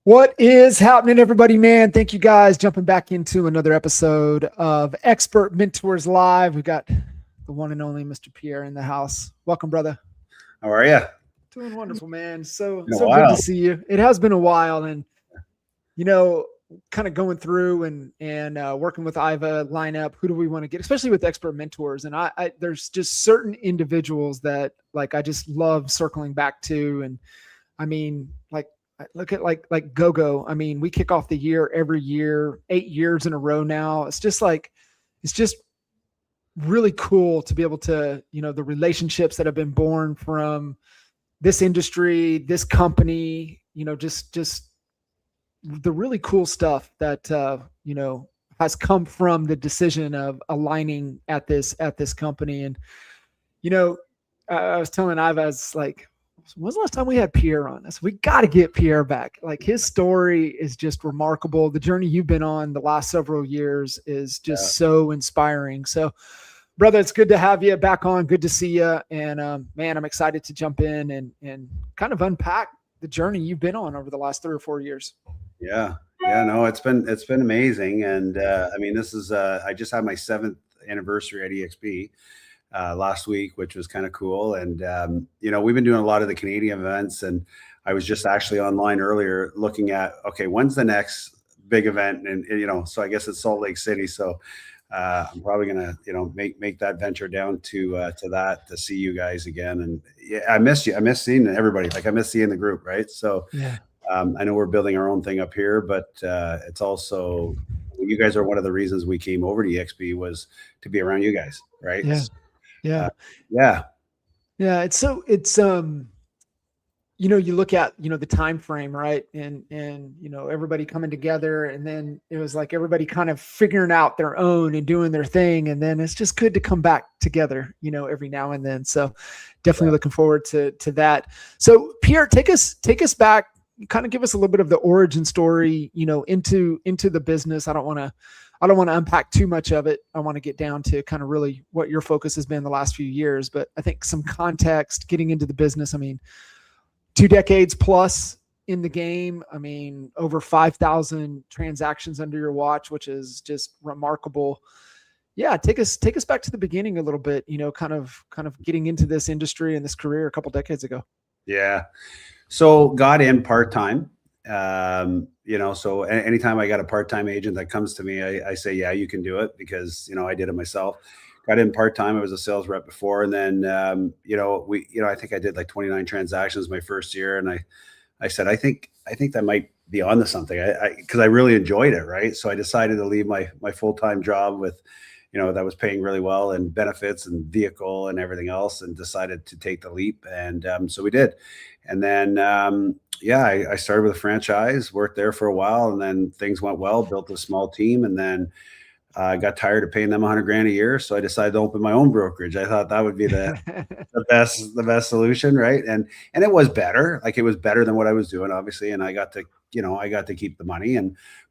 What is happening, everybody, man? Thank you guys jumping back into another episode of Expert Mentors Live. We got the one and only Mr. Pierre in the house. Welcome, brother. How are you? Doing wonderful, man. So Been a good while. to see you. It has been a while, and kind of going through and working with Iva lineup. Who do we want to get, especially with expert mentors? And I there's just certain individuals that I just love circling back to, and I mean look at like Gogo. I mean, we kick off the year every year, 8 years in a row now. It's just really cool to be able to, the relationships that have been born from this industry, this company, just the really cool stuff that, has come from the decision of aligning at this company. And, I was telling Iva, I was like, when's the last time we had Pierre on? I said, we got to get Pierre back. Like, his story is just remarkable. The journey you've been on the last several years is just so inspiring. So, brother, it's good to have you back on. Good to see you. And man, I'm excited to jump in and kind of unpack the journey you've been on over the last 3 or 4 years. Yeah. No, it's been amazing. And I mean, this is I just had my 7th anniversary at EXP last week, which was kind of cool. And we've been doing a lot of the Canadian events, and I was just actually online earlier looking at, okay, when's the next big event? And so I guess it's Salt Lake City. So I'm probably gonna make that venture down to that to see you guys again. And yeah, I miss you. I miss seeing everybody. Like, I miss seeing the group, right? So yeah. I know we're building our own thing up here, but it's also, you guys are one of the reasons we came over to EXP, was to be around you guys, right? Yeah. It's you look at, the time frame, right? And everybody coming together, and then it was like everybody kind of figuring out their own and doing their thing. And then it's just good to come back together, every now and then. So definitely looking forward to that. So Pierre, take us back, kind of give us a little bit of the origin story, into the business. I don't want to unpack too much of it. I want to get down to kind of really what your focus has been the last few years, but I think some context getting into the business. I mean, 2 decades plus in the game. I mean, over 5,000 transactions under your watch, which is just remarkable. Yeah. Take us back to the beginning a little bit, kind of getting into this industry and this career a couple decades ago. Yeah. So got in part-time, so anytime I got a part-time agent that comes to me, I say, yeah, you can do it, because, I did it myself. Got in part-time. I was a sales rep before. And then, I think I did like 29 transactions my first year. And I said, I think that might be onto something, cause I really enjoyed it. Right. So I decided to leave my full-time job with, that was paying really well, and benefits and vehicle and everything else, and decided to take the leap. And so we did. And then, I started with a franchise, worked there for a while, and then things went well, built a small team. And then I got tired of paying them $100,000 a year. So I decided to open my own brokerage. I thought that would be the best solution. Right. And it was better. Like, it was better than what I was doing, obviously. And I got to keep the money,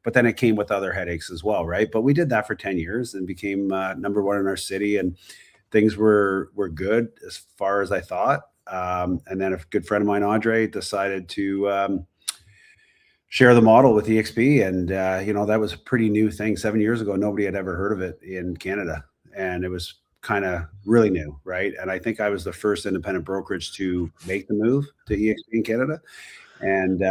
but then it came with other headaches as well. Right. But we did that for 10 years and became number 1 in our city, and things were good as far as I thought. And then a good friend of mine, Andre, decided to share the model with EXP. And, that was a pretty new thing. 7 years ago, nobody had ever heard of it in Canada. And it was kind of really new. Right. And I think I was the first independent brokerage to make the move to EXP in Canada. And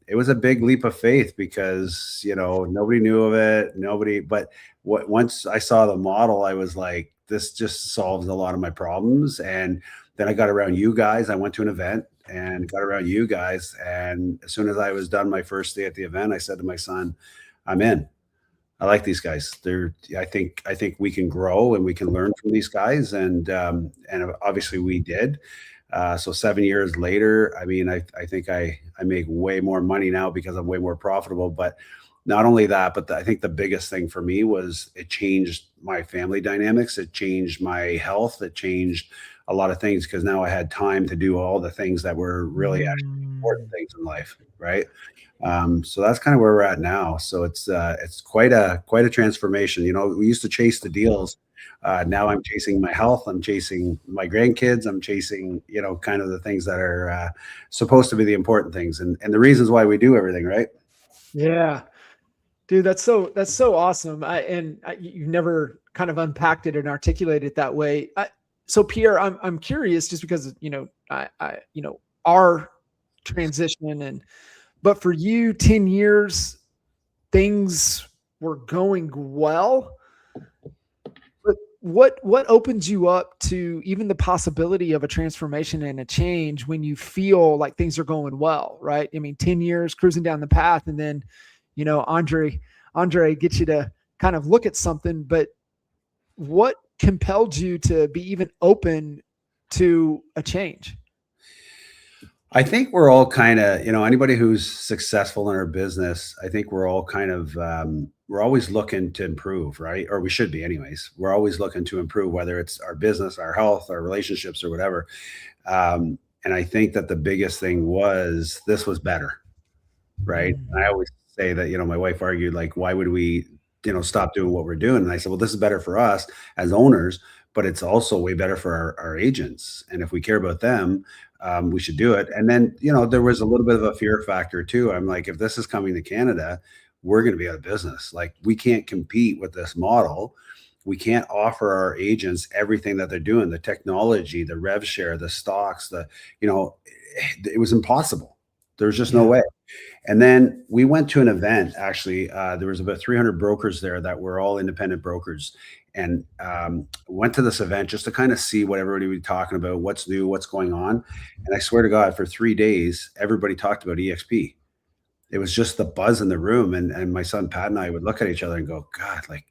it was a big leap of faith, because, nobody knew of it. But once I saw the model, I was like, this just solves a lot of my problems. And then I got around you guys. I went to an event and got around you guys. And as soon as I was done my first day at the event, I said to my son, I'm in. I like these guys. I think we can grow and we can learn from these guys. And obviously we did. So 7 years later, I mean, I think I make way more money now because I'm way more profitable. But not only that, but I think the biggest thing for me was it changed my family dynamics. It changed my health. It changed a lot of things, because now I had time to do all the things that were really actually important things in life. Right. So that's kind of where we're at now. So it's quite a transformation. We used to chase the deals. Now I'm chasing my health. I'm chasing my grandkids. I'm chasing, kind of the things that are supposed to be the important things, and the reasons why we do everything. Right. Yeah. Dude, that's so awesome. You've never kind of unpacked it and articulated it that way. So Pierre, I'm curious just because our transition but for you, 10 years, things were going well. But what opens you up to even the possibility of a transformation and a change when you feel like things are going well, right? I mean, 10 years cruising down the path, and then, Andre gets you to kind of look at something, but what compelled you to be even open to a change? I think we're all kind of, anybody who's successful in our business, I think we're all kind of, we're always looking to improve, right? Or we should be, anyways. We're always looking to improve, whether it's our business, our health, our relationships, or whatever. And I think that the biggest thing was this was better, right? And I always say that, my wife argued, like, why would we, stop doing what we're doing? And I said, well, this is better for us as owners, but it's also way better for our agents. And if we care about them, we should do it. And then, there was a little bit of a fear factor too. I'm like, if this is coming to Canada, we're going to be out of business. Like, we can't compete with this model. We can't offer our agents everything that they're doing, the technology, the rev share, the stocks, it was impossible. There's just no way. And then we went to an event. Actually, there was about 300 brokers there that were all independent brokers, and went to this event just to kind of see what everybody was talking about, what's new, what's going on. And I swear to God, for 3 days, everybody talked about EXP. It was just the buzz in the room. And my son Pat and I would look at each other and go, God, like,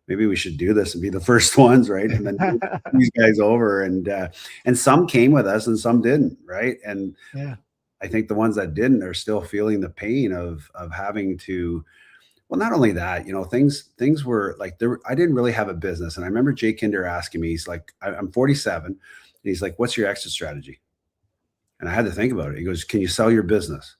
maybe we should do this and be the first ones, right? And then these guys over, and some came with us and some didn't, right? And I think the ones that didn't are still feeling the pain of having to. Well, not only that, things were like there. I didn't really have a business, and I remember Jay Kinder asking me. He's like, "I'm 47," and he's like, "What's your exit strategy?" And I had to think about it. He goes, "Can you sell your business?"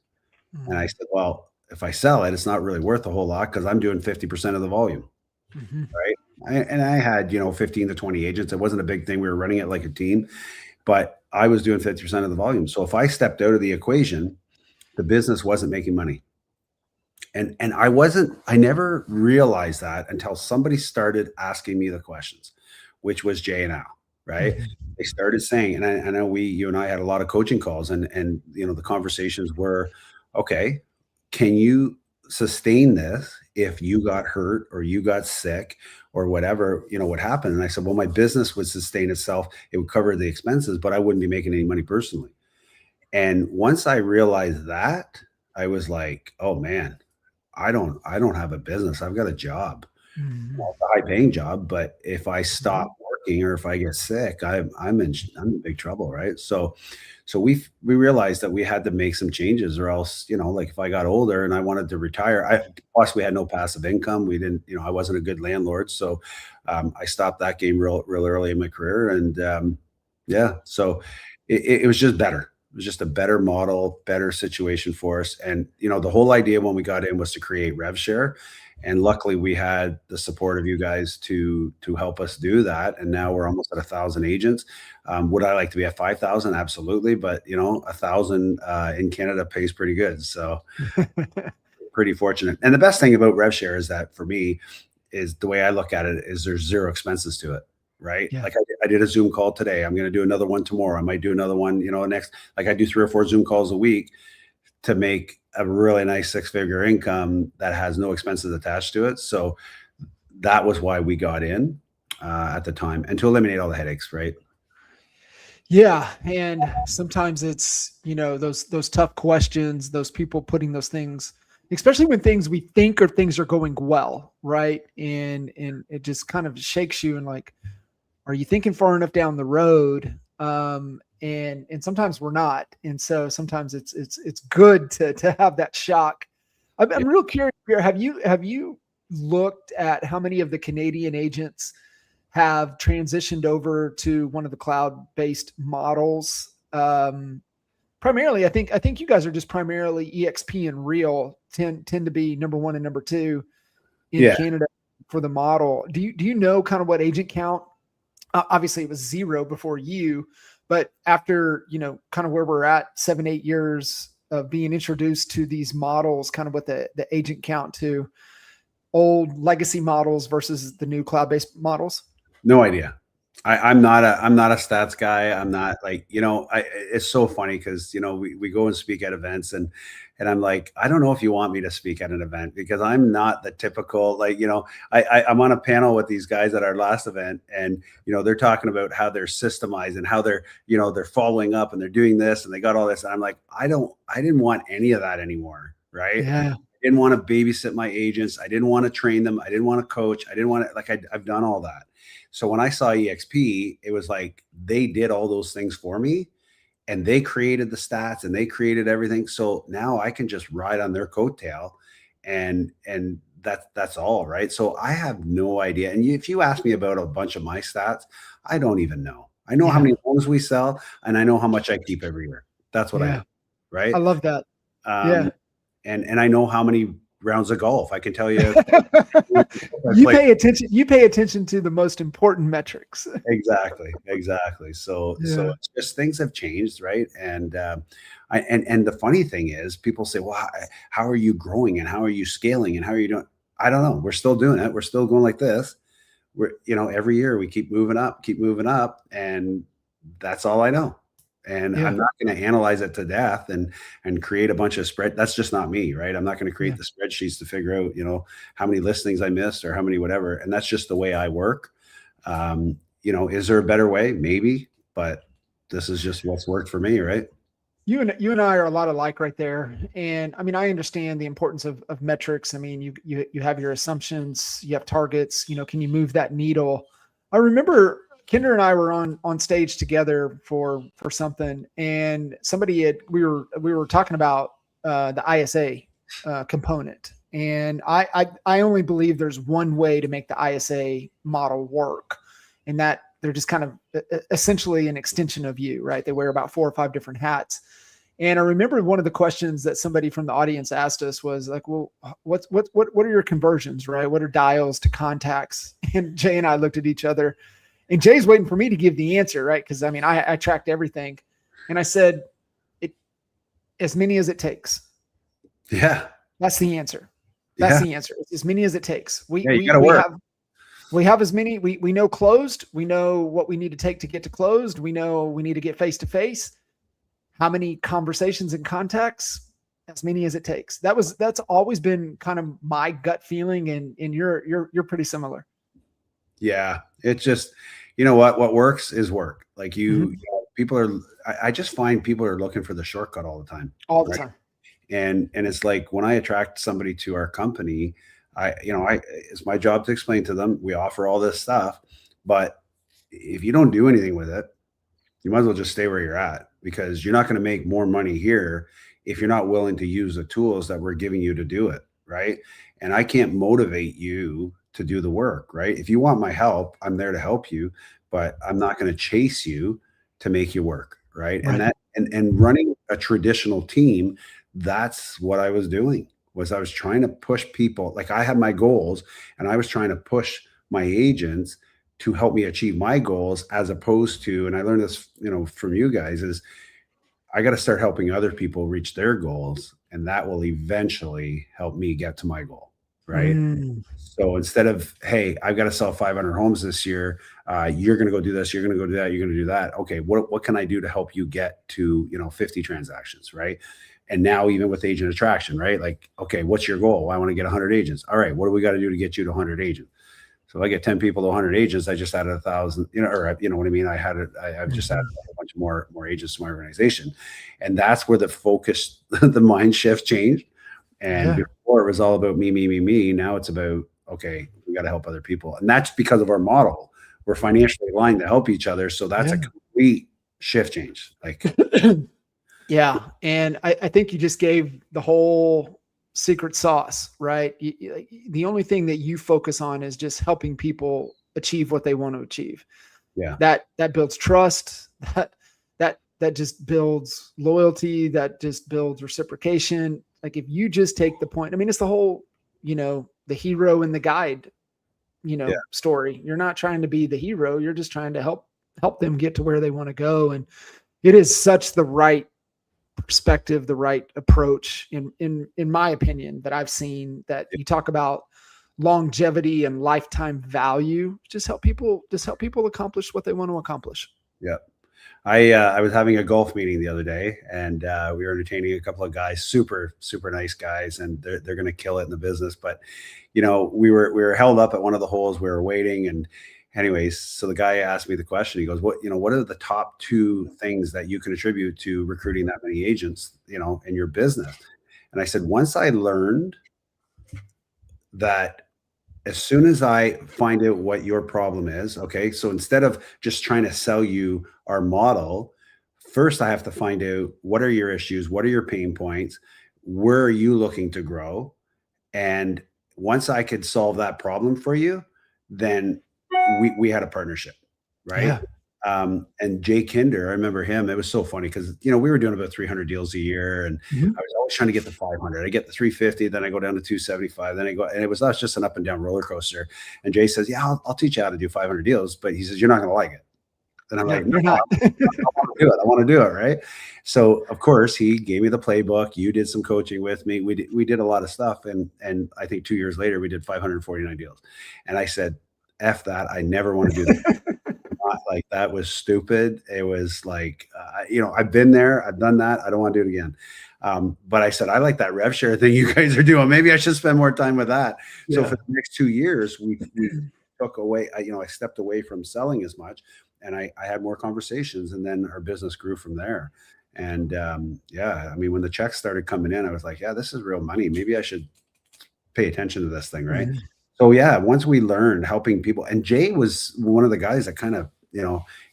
And I said, "Well, if I sell it, it's not really worth a whole lot because I'm doing 50% of the volume, right?" I had 15 to 20 agents. It wasn't a big thing. We were running it like a team, but I was doing 50% of the volume. So if I stepped out of the equation, the business wasn't making money. And I never realized that until somebody started asking me the questions, which was Jay and Al, right? They started saying, and I know you and I had a lot of coaching calls, and the conversations were, okay, can you sustain this if you got hurt or you got sick or whatever, what happened? And I said, well, my business would sustain itself. It would cover the expenses, but I wouldn't be making any money personally. And once I realized that, I was like, oh man, I don't have a business. I've got a job, well, it's a high paying job. But if I stop working or if I get sick, I'm in big trouble. Right. So we realized that we had to make some changes, or else, like if I got older and I wanted to retire, plus we had no passive income. We didn't, I wasn't a good landlord. So I stopped that game real early in my career. And so it was just better. It was just a better model, better situation for us. And, the whole idea when we got in was to create rev share. And luckily we had the support of you guys to help us do that. And now we're almost at 1,000 agents. Would I like to be at 5,000? Absolutely. But 1,000 in Canada pays pretty good. So pretty fortunate. And the best thing about rev share is that, for me, is the way I look at it is there's zero expenses to it. Right. Yeah. Like I did a Zoom call today. I'm going to do another one tomorrow. I might do another one, next, like I do 3 or 4 Zoom calls a week to make a really nice 6-figure income that has no expenses attached to it. So that was why we got in at the time, and to eliminate all the headaches. Right. Yeah. And sometimes it's, those tough questions, those people putting those things, especially when things we think or things are going well. Right. And it just kind of shakes you and like, are you thinking far enough down the road? And sometimes we're not. And so sometimes it's good to have that shock. I'm real curious here. Have you looked at how many of the Canadian agents have transitioned over to one of the cloud-based models? Primarily, I think you guys are just primarily EXP and Real tend to be number 1 and number 2 in Canada for the model. Do you know kind of what agent count? Obviously it was 0 before you, but after, kind of where we're at 7-8 years being introduced to these models, kind of with the agent count to old legacy models versus the new cloud-based models? No idea. I'm not a stats guy. I'm not like, it's so funny because, we go and speak at events and I'm like, I don't know if you want me to speak at an event because I'm not the typical, like, I'm on a panel with these guys at our last event and, they're talking about how they're systemized and how they're following up and they're doing this and they got all this. And I'm like, I didn't want any of that anymore. Right. Yeah. I didn't want to babysit my agents. I didn't want to train them. I didn't want to coach. I didn't want to, like, I've done all that. So when I saw EXP, it was like they did all those things for me and they created the stats and they created everything. So now I can just ride on their coattail and that's all, right? So I have no idea. And if you ask me about a bunch of my stats, I don't even know. I know how many homes we sell and I know how much I keep every year. That's what I know, right? I love that. Yeah. And I know how many rounds of golf. I can tell you. You pay attention to the most important metrics. Exactly. So it's just things have changed, right? And and the funny thing is, people say, "Well, how are you growing and how are you scaling and how are you doing?" I don't know. We're still doing it. We're still going like this. We're every year we keep moving up, and that's all I know. And I'm not going to analyze it to death and create a bunch of that's just not me, right? I'm not going to create the spreadsheets to figure out, how many listings I missed or how many whatever. And that's just the way I work. Is there a better way? Maybe, but this is just what's worked for me, right? You and I are a lot alike right there. And I mean, I understand the importance of metrics. I mean, you have your assumptions, you have targets, can you move that needle? I remember Kinder and I were on stage together for something, and we were talking about the ISA component, and I only believe there's one way to make the ISA model work, and that they're just kind of essentially an extension of you, right? They wear about 4 or 5 different hats. And I remember one of the questions that somebody from the audience asked us was like, well, what are your conversions, right? What are dials to contacts? And Jay and I looked at each other. And Jay's waiting for me to give the answer, right? Because I mean, I tracked everything, and I said, as many as it takes. Yeah, that's the answer. That's the answer. It's as many as it takes. We have as many. We know closed. We know what we need to take to get to closed. We know we need to get face to face. How many conversations and contacts? As many as it takes. That's always been kind of my gut feeling, and you're pretty similar. Yeah, it's just, what works is work. Like people are, I just find people are looking for the shortcut all the time. All the time. And it's like when I attract somebody to our company, it's my job to explain to them, we offer all this stuff, but if you don't do anything with it, you might as well just stay where you're at, because you're not going to make more money here if you're not willing to use the tools that we're giving you to do it. Right. And I can't motivate you to do the work, right? If you want my help, I'm there to help you, but I'm not going to chase you to make you work, right? And running a traditional team, that's what I was doing. I was trying to push people. Like, I had my goals and I was trying to push my agents to help me achieve my goals, as opposed to, and I learned this, from you guys, is I got to start helping other people reach their goals, and that will eventually help me get to my goal. Right. So instead of, hey, I've got to sell 500 homes this year, you're going to go do this, you're going to go do that, you're going to do that. Okay, what can I do to help you get to 50 transactions, right? And now even with agent attraction, right? Like, okay, what's your goal? I want to get 100 agents. All right, what do we got to do to get you to 100 agents? So if I get 10 people to 100 agents, I just added 1,000. Or you know what I mean? I've just added a bunch more agents to my organization, and that's where the focus, the mind shift changed. And before it was all about me. Now it's about, okay, we got to help other people. And that's because of our model. We're financially aligned to help each other. So that's a complete shift change. Like, yeah. And I think you just gave the whole secret sauce, right? The only thing that you focus on is just helping people achieve what they want to achieve. Yeah. That builds trust. That just builds loyalty. That just builds reciprocation. Like, if you just take the point, I mean, it's the whole, the hero and the guide, story. You're not trying to be the hero. You're just trying to help them get to where they want to go. And it is such the right perspective, the right approach in my opinion that I've seen, that you talk about longevity and lifetime value, just help people accomplish what they want to accomplish. Yeah. I was having a golf meeting the other day, and we were entertaining a couple of guys, super nice guys, and they're going to kill it in the business. But we were held up at one of the holes. We were waiting, and anyways, so the guy asked me the question. He goes, what are the top 2 things that you can attribute to recruiting that many agents, in your business? And I said, once I learned that as soon as I find out what your problem is, okay, so instead of just trying to sell you our model, first I have to find out what are your issues, what are your pain points, where are you looking to grow? And once I could solve that problem for you, then we had a partnership, right? Yeah. And Jay Kinder, I remember him. It was so funny because we were doing about 300 deals a year, and I was always trying to get the 500. I get the 350, then I go down to 275, then I go, and it was just an up and down roller coaster. And Jay says, "Yeah, I'll teach you how to do 500 deals," but he says, "You're not going to like it." And I'm like, "No, you're not." I want to do it. I want to do it, right?" So of course he gave me the playbook. You did some coaching with me. We did a lot of stuff, and I think 2 years later we did 549 deals. And I said, "F that! I never want to do that." Like, that was stupid. It was like, I've been there, I've done that. I don't want to do it again. But I said, I like that rev share thing you guys are doing. Maybe I should spend more time with that. Yeah. So for the next 2 years, we took away, I stepped away from selling as much, and I had more conversations, and then our business grew from there. And when the checks started coming in, I was like, yeah, this is real money. Maybe I should pay attention to this thing. Right. Mm-hmm. So yeah, once we learned helping people, and Jay was one of the guys that kind of,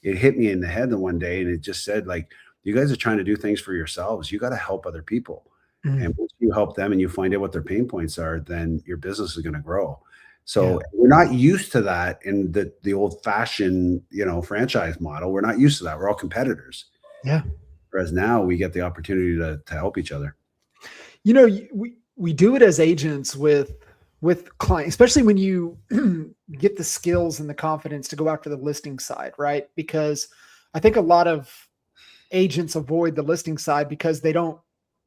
it hit me in the head the one day, and it just said, like, you guys are trying to do things for yourselves. You got to help other people. Mm-hmm. And once you help them and you find out what their pain points are, then your business is going to grow. So we're not used to that in the old fashioned, franchise model. We're not used to that. We're all competitors. Yeah. Whereas now we get the opportunity to help each other. We do it as agents with clients, especially when you get the skills and the confidence to go after the listing side, right? Because I think a lot of agents avoid the listing side because they don't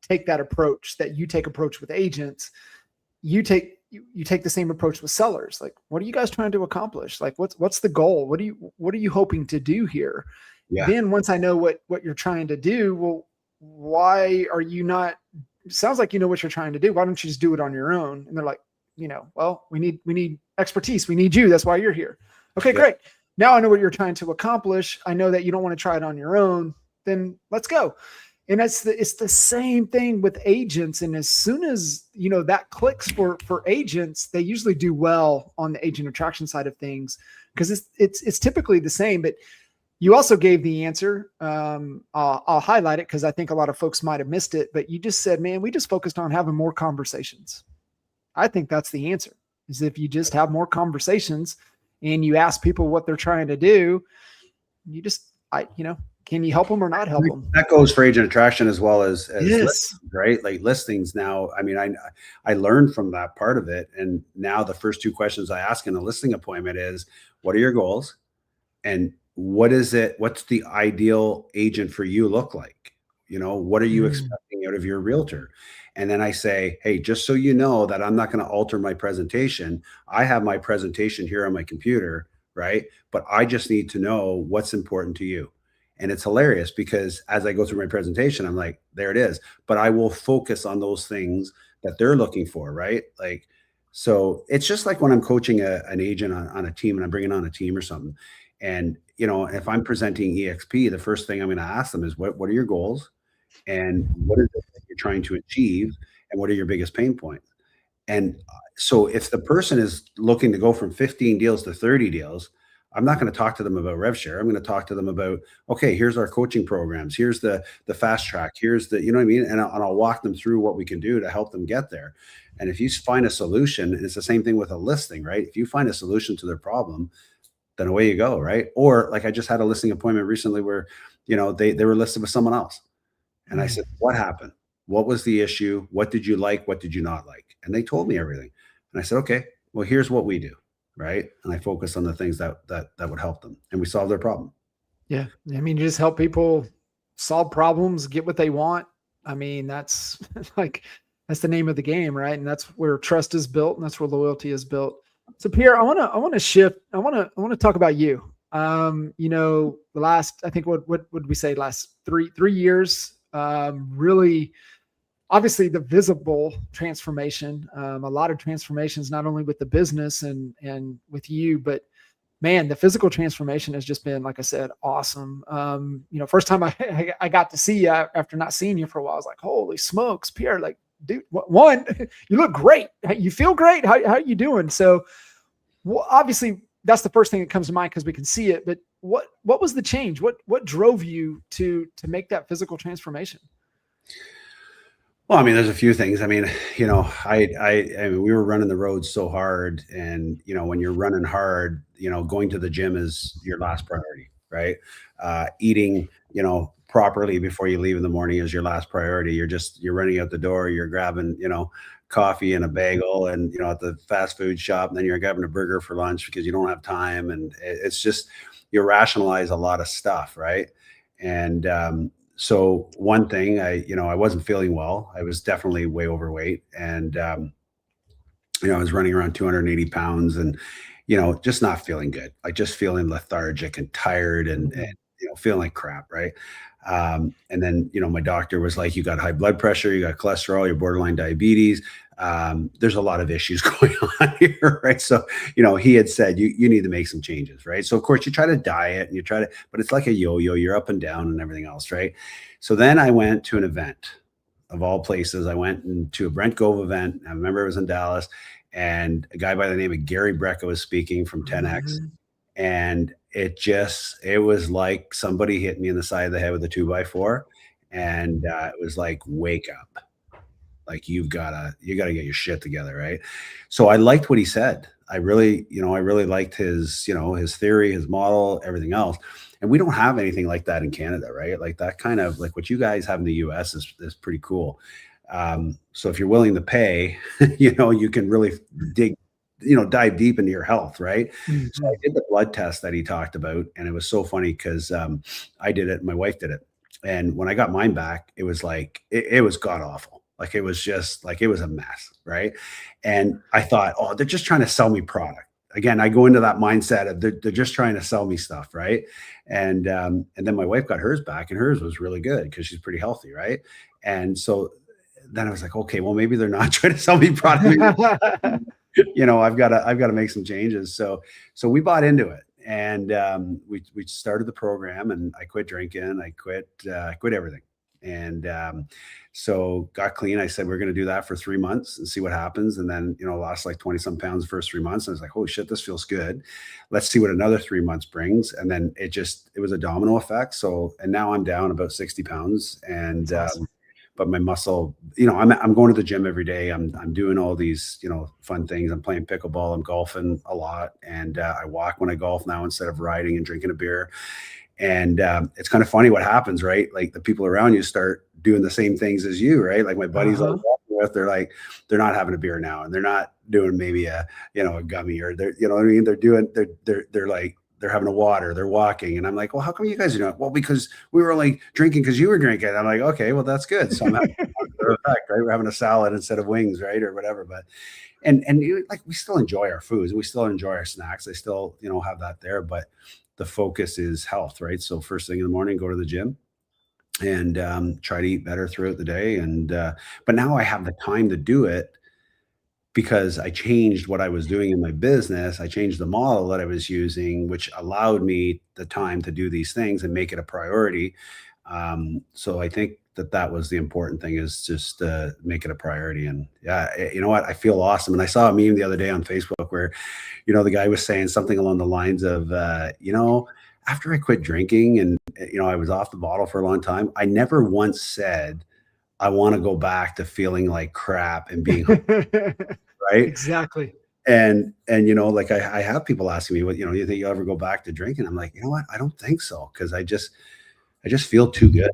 take that approach that you approach with agents. You take the same approach with sellers. Like, what are you guys trying to accomplish? Like, what's the goal? What are you hoping to do here? Yeah. Then once I know what you're trying to do, well, why are you not? It sounds like you know what you're trying to do. Why don't you just do it on your own? And they're like, well, we need expertise. We need you. That's why you're here. Okay, great. Now I know what you're trying to accomplish. I know that you don't want to try it on your own. Then let's go. And it's the same thing with agents. And as soon as, that clicks for agents, they usually do well on the agent attraction side of things, because it's typically the same. But you also gave the answer. I'll highlight it because I think a lot of folks might have missed it, but you just said, man, we just focused on having more conversations. I think that's the answer, is if you just have more conversations and you ask people what they're trying to do, you just, can you help them or not help them? That goes for agent attraction as well as listings, right? Like listings now, I learned from that part of it. And now the first 2 questions I ask in a listing appointment is, what are your goals? And what's the ideal agent for you look like? What are you expecting out of your realtor? And then I say, hey, just so you know that I'm not going to alter my presentation. I have my presentation here on my computer, right? But I just need to know what's important to you. And it's hilarious because as I go through my presentation, I'm like, there it is. But I will focus on those things that they're looking for, right? Like, so it's just like when I'm coaching an agent on a team, and I'm bringing on a team or something. And, if I'm presenting EXP, the first thing I'm going to ask them is, what are your goals? And what is it that you're trying to achieve? And what are your biggest pain points? And so if the person is looking to go from 15 deals to 30 deals, I'm not going to talk to them about rev share. I'm going to talk to them about, okay, here's our coaching programs. Here's the fast track. Here's the, you know what I mean? And I'll walk them through what we can do to help them get there. And if you find a solution, and it's the same thing with a listing, right? If you find a solution to their problem, then away you go, right? Or like I just had a listing appointment recently where, they were listed with someone else. And I said, what happened? What was the issue? What did you like? What did you not like? And they told me everything. And I said, okay, well, here's what we do. Right. And I focus on the things that would help them, and we solve their problem. Yeah. You just help people solve problems, get what they want, I mean, that's like, that's the name of the game, right? And that's where trust is built, and that's where loyalty is built. So Pierre, I want to shift. I want to talk about you. You know, the last, I think, what would we say, last three years, really, obviously the visible transformation, a lot of transformations, not only with the business and with you, but man, the physical transformation has just been, like I said, awesome. You know, first time I got to see you after not seeing you for a while, I was like, holy smokes, Pierre, like, dude, one, you look great. You feel great. How are you doing? So, well, obviously that's the first thing that comes to mind because we can see it, but what was the change? What drove you to make that physical transformation? Well, I mean, there's a few things. I mean, I mean, we were running the roads so hard, and when you're running hard, going to the gym is your last priority, right? Eating, properly before you leave in the morning is your last priority. You're running out the door, you're grabbing, coffee and a bagel, and at the fast food shop, and then you're grabbing a burger for lunch because you don't have time, and it's just you rationalize a lot of stuff, right? And so one thing, I wasn't feeling well. I was definitely way overweight, and I was running around 280 pounds, and just not feeling good, like just feeling lethargic and tired, and feeling like crap, right? And then my doctor was like, "You got high blood pressure, you got cholesterol, you're borderline diabetes. There's a lot of issues going on here," right? So he had said you need to make some changes, right? So of course you try to diet and you try to, but it's like a yo-yo, you're up and down and everything else, right? So then I went to an event, of all places. I went to a Brent Gove event. I remember it was in Dallas, and a guy by the name of Gary Brecka was speaking from 10X. Mm-hmm. And it was like somebody hit me in the side of the head with a 2x4. And it was like, wake up. Like you gotta get your shit together, right? So I liked what he said. I really liked his theory, his model, everything else. And we don't have anything like that in Canada, right? Like that kind of like what you guys have in the US is pretty cool. So if you're willing to pay, you can really dive deep into your health, right? So I Mm-hmm. did the blood test that he talked about, and it was so funny because I did it, and my wife did it, and when I got mine back, it was like it was god awful. Like it was just like it was a mess, right? And I thought, oh, they're just trying to sell me product. Again, I go into that mindset of they're just trying to sell me stuff, right? And then my wife got hers back, and hers was really good because she's pretty healthy, right? And so then I was like, okay, well, maybe they're not trying to sell me product. I've got to make some changes. So we bought into it, and we started the program, and I quit drinking. I quit everything. And so got clean. I said, we're going to do that for 3 months and see what happens. And then, lost like 20 some pounds the first 3 months. And I was like, holy shit, this feels good. Let's see what another 3 months brings. And then it was a domino effect. So, and now I'm down about 60 pounds, and Awesome. but my muscle, I'm going to the gym every day. I'm doing all these, fun things. I'm playing pickleball. I'm golfing a lot. And I walk when I golf now instead of riding and drinking a beer. And it's kind of funny what happens, right? Like the people around you start doing the same things as you, right? Like my buddies I Uh-huh. was walking with, they're not having a beer now, and they're not doing maybe a gummy, or what I mean? They're like, they're having a water, they're walking. And I'm like, well, how come you guys are doing it? Well, because we were only drinking because you were drinking. I'm like, okay, well, that's good. So I'm having a effect, right? We're having a salad instead of wings, right? Or whatever. But like we still enjoy our foods, we still enjoy our snacks. I still, have that there, but the focus is health, right? So first thing in the morning, go to the gym, and try to eat better throughout the day. And but now I have the time to do it because I changed what I was doing in my business. I changed the model that I was using, which allowed me the time to do these things and make it a priority. So I think that was the important thing, is just make it a priority. And yeah, you know what? I feel awesome. And I saw a meme the other day on Facebook where, the guy was saying something along the lines of, after I quit drinking and, I was off the bottle for a long time, I never once said, I want to go back to feeling like crap and being right. Exactly. And like I have people asking me, what, you think you'll ever go back to drinking? I'm like, you know what? I don't think so. Cause I just feel too good.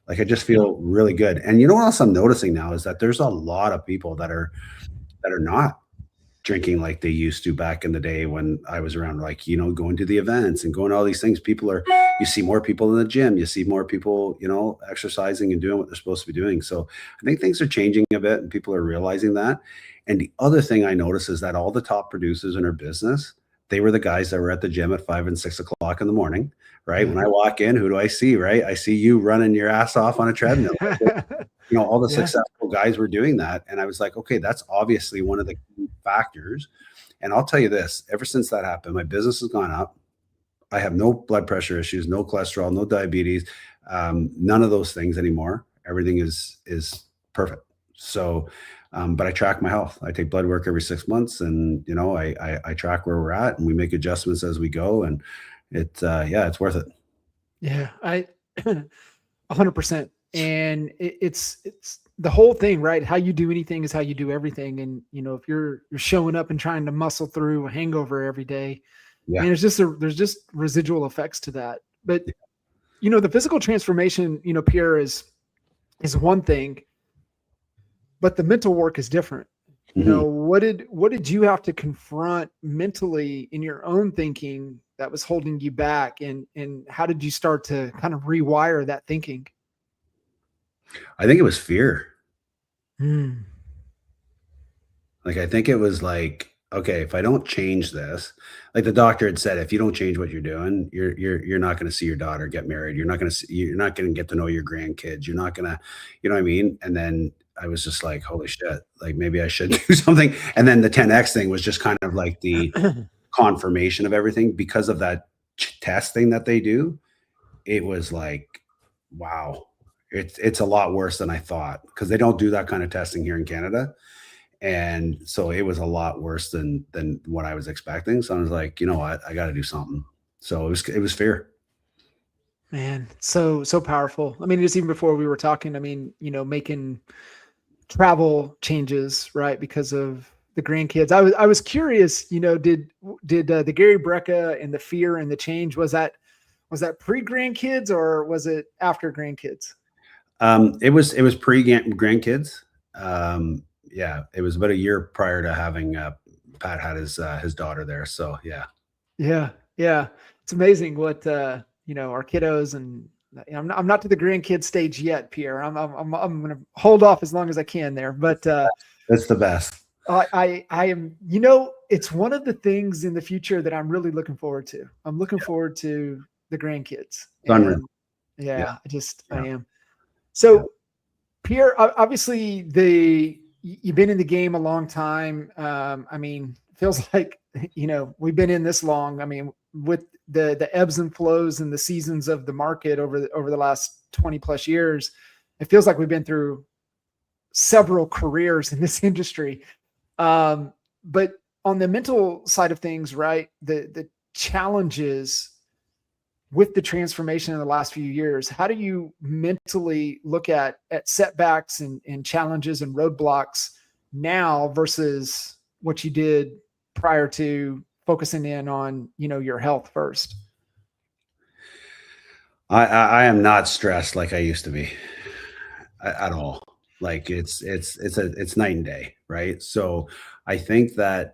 Like I just feel really good. And what else I'm noticing now is that there's a lot of people that are not drinking like they used to back in the day when I was around, like, going to the events and going to all these things. You see more people in the gym, you see more people, exercising and doing what they're supposed to be doing. So I think things are changing a bit and people are realizing that. And the other thing I noticed is that all the top producers in our business, they were the guys that were at the gym at 5 and 6 o'clock in the morning, right? When I walk in, who do I see, right? I see you running your ass off on a treadmill. All the successful guys were doing that. And I was like, okay, that's obviously one of the key factors. And I'll tell you this, ever since that happened, my business has gone up. I have no blood pressure issues, no cholesterol, no diabetes, none of those things anymore. Everything is perfect. So, but I track my health. I take blood work every 6 months, and I track where we're at, and we make adjustments as we go. And it's worth it. Yeah, 100%. And it's the whole thing, right? How you do anything is how you do everything. And if you're showing up and trying to muscle through a hangover every day, and there's just residual effects to that. But the physical transformation, Pierre, is one thing, but the mental work is different. What did you have to confront mentally in your own thinking that was holding you back, and how did you start to kind of rewire that thinking? I think it was fear. Mm. Like, I think it was like, okay, if I don't change this, like the doctor had said, if you don't change what you're doing, you're not going to see your daughter get married. You're not going to get to know your grandkids. You're not going to, you know what I mean? And then I was just like, holy shit, like maybe I should do something. And then the 10X thing was just kind of like the confirmation of everything because of that testing that they do. It was like, wow, it's a lot worse than I thought, because they don't do that kind of testing here in Canada. And so it was a lot worse than what I was expecting. So I was like, you know what, I got to do something. So it was fear. Man, so powerful. I memean, just even before we were talking, I mean, making travel changes, right, because of the grandkids. I was curious, did the Gary Brecka and the fear and the change, was that pre grandkids or was it after grandkids? It was pre grandkids. Yeah, it was about a year prior to having Pat had his daughter there. So yeah. It's amazing what our kiddos, and I'm not to the grandkid stage yet, Pierre. I'm going to hold off as long as I can there, but that's the best. I am. It's one of the things in the future that I'm really looking forward to. I'm looking forward to the grandkids. And, I am. So, Pierre, obviously you've been in the game a long time. I mean, feels like, we've been in this long. I mean, with the ebbs and flows and the seasons of the market over the last 20 plus years, it feels like we've been through several careers in this industry. But on the mental side of things, right, the challenges with the transformation in the last few years, how do you mentally look at setbacks and challenges and roadblocks now versus what you did prior to focusing in on, your health first? I am not stressed like I used to be at all. Like it's night and day, right? So I think that,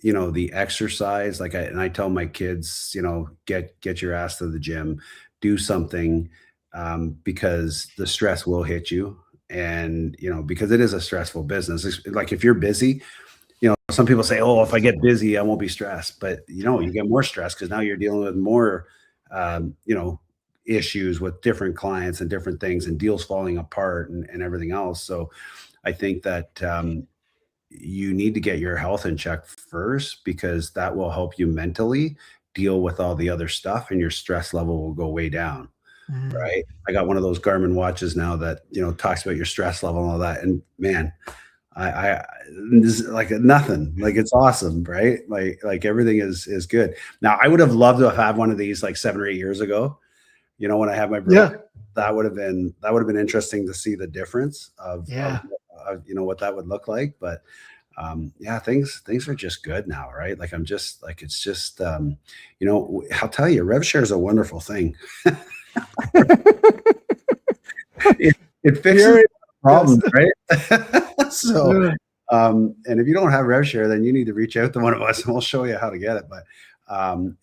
the exercise, like I tell my kids, get your ass to the gym, do something, because the stress will hit you. And, because it is a stressful business. Like if you're busy, some people say, oh, if I get busy, I won't be stressed. But, you get more stressed because now you're dealing with more, issues with different clients and different things and deals falling apart and everything else. So I think that, you need to get your health in check first, because that will help you mentally deal with all the other stuff, and your stress level will go way down. Right. I got one of those Garmin watches now that, talks about your stress level and all that. And man, I this is like nothing, like it's awesome. Right. Like everything is good. Now I would have loved to have had one of these like 7 or 8 years ago, when I had my brother. That would have been interesting to see the difference of what that would look like. But things are just good now, right? Like I'm just like, it's just I'll tell you, rev share is a wonderful thing. it fixes problems, right? So And if you don't have rev share, then you need to reach out to one of us and we'll show you how to get it. But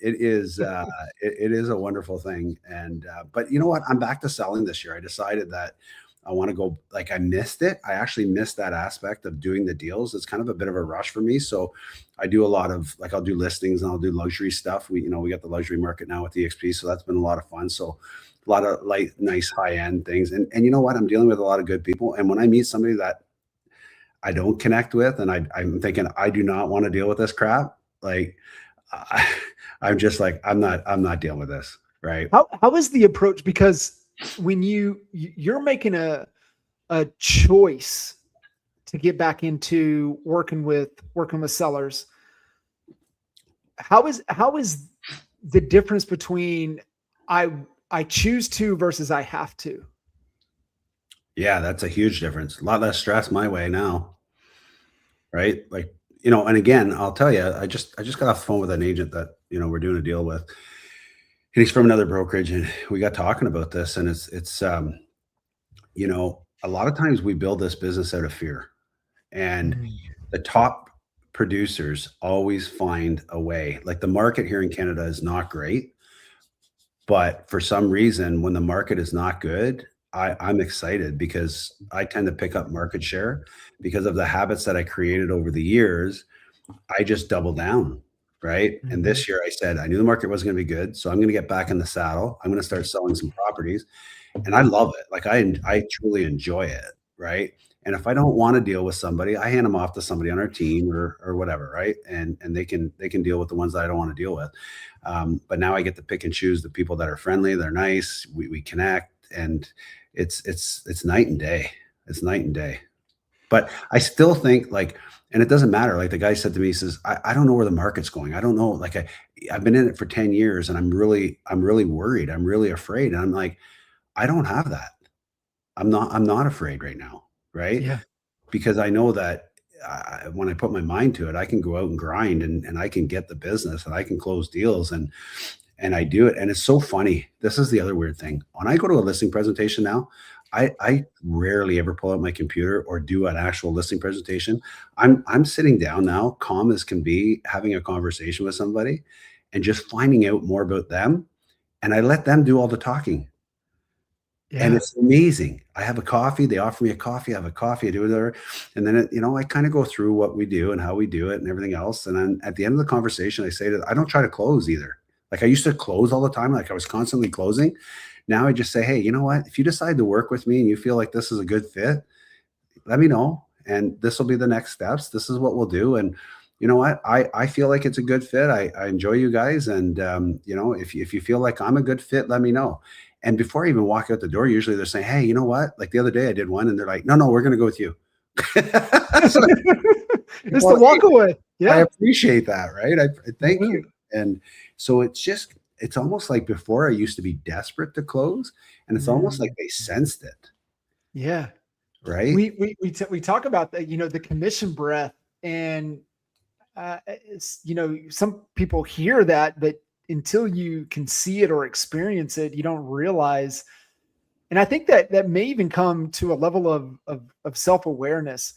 it is it is a wonderful thing. And but you know what? I'm back to selling this year. I decided that I want to go, like, I missed it. I actually missed that aspect of doing the deals. It's kind of a bit of a rush for me. So I do a lot of, like, I'll do listings and I'll do luxury stuff. We, we got the luxury market now with EXP. So that's been a lot of fun. So a lot of light, nice, high end things. And you know what? I'm dealing with a lot of good people. And when I meet somebody that I don't connect with, and I'm thinking, I do not want to deal with this crap. Like, I'm just like, I'm not dealing with this. Right. How is the approach? Because when you're making a choice to get back into working with sellers, how is the difference between I choose to versus I have to? Yeah, that's a huge difference. A lot less stress my way now. Right. Like, and again, I'll tell you, I just got off the phone with an agent that, we're doing a deal with. And he's from another brokerage, and we got talking about this, and it's a lot of times we build this business out of fear, and the top producers always find a way. Like, the market here in Canada is not great, but for some reason, when the market is not good, I'm excited because I tend to pick up market share because of the habits that I created over the years. I just double down. Right. And this year I said, I knew the market wasn't going to be good. So I'm going to get back in the saddle. I'm going to start selling some properties, and I love it. Like, I truly enjoy it. Right. And if I don't want to deal with somebody, I hand them off to somebody on our team or whatever. Right. And they can deal with the ones that I don't want to deal with. But now I get to pick and choose the people that are friendly. They're nice. We connect, and it's night and day. It's night and day. But I still think, like, and it doesn't matter. Like, the guy said to me, he says, I don't know where the market's going. I don't know. Like, I've been in it for 10 years and I'm really worried. I'm really afraid. And I'm like, I don't have that. I'm not afraid right now. Right. Yeah. Because I know that when I put my mind to it, I can go out and grind, and I can get the business, and I can close deals, and I do it. And it's so funny. This is the other weird thing. When I go to a listing presentation now, I rarely ever pull out my computer or do an actual listing presentation. I'm sitting down now, calm as can be, having a conversation with somebody and just finding out more about them. And I let them do all the talking. Yeah. And it's amazing. I have a coffee. They offer me a coffee. I have a coffee. I do whatever. And then, I kind of go through what we do and how we do it and everything else. And then at the end of the conversation, I say that I don't try to close either. Like, I used to close all the time. Like, I was constantly closing. Now I just say, hey, you know what? If you decide to work with me and you feel like this is a good fit, let me know. And this will be the next steps. This is what we'll do. And you know what? I feel like it's a good fit. I enjoy you guys. And, if you feel like I'm a good fit, let me know. And before I even walk out the door, usually they're saying, hey, you know what? Like, the other day I did one, and they're like, no, we're going to go with you. It's the walk away. Yeah. I appreciate that. Right. I thank you. And so it's almost like before I used to be desperate to close, and it's almost like they sensed it. Yeah. Right. We talk about that, the commission breath, and some people hear that, but until you can see it or experience it, you don't realize. And I think that may even come to a level of self-awareness.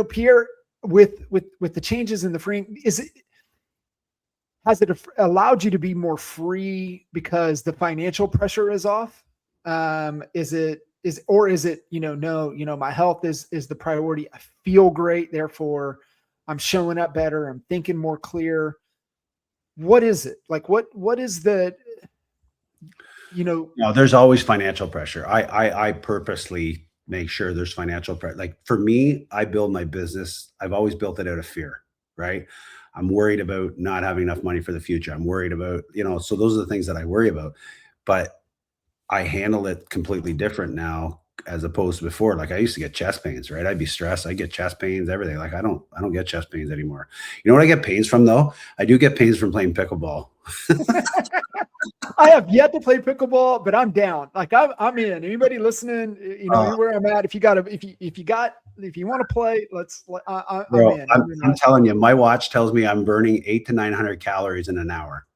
Pierre, with the changes in the freeing, has it allowed you to be more free because the financial pressure is off? Is it, no, my health is the priority. I feel great. Therefore I'm showing up better. I'm thinking more clear. What is it? Like, what is the, No, there's always financial pressure. I purposely make sure there's financial pressure. Like, for me, I build my business. I've always built it out of fear. Right. I'm worried about not having enough money for the future. I'm worried about, so those are the things that I worry about, but I handle it completely different now as opposed to before. Like, I used to get chest pains, right? I'd be stressed. I get chest pains, everything. Like, I don't get chest pains anymore. You know what I get pains from though? I do get pains from playing pickleball. I have yet to play pickleball, but I'm down. Like, I'm in. Anybody listening, where I'm at. If you want to play, I'm in. I'm telling you, my watch tells me I'm burning 800 to 900 calories in an hour.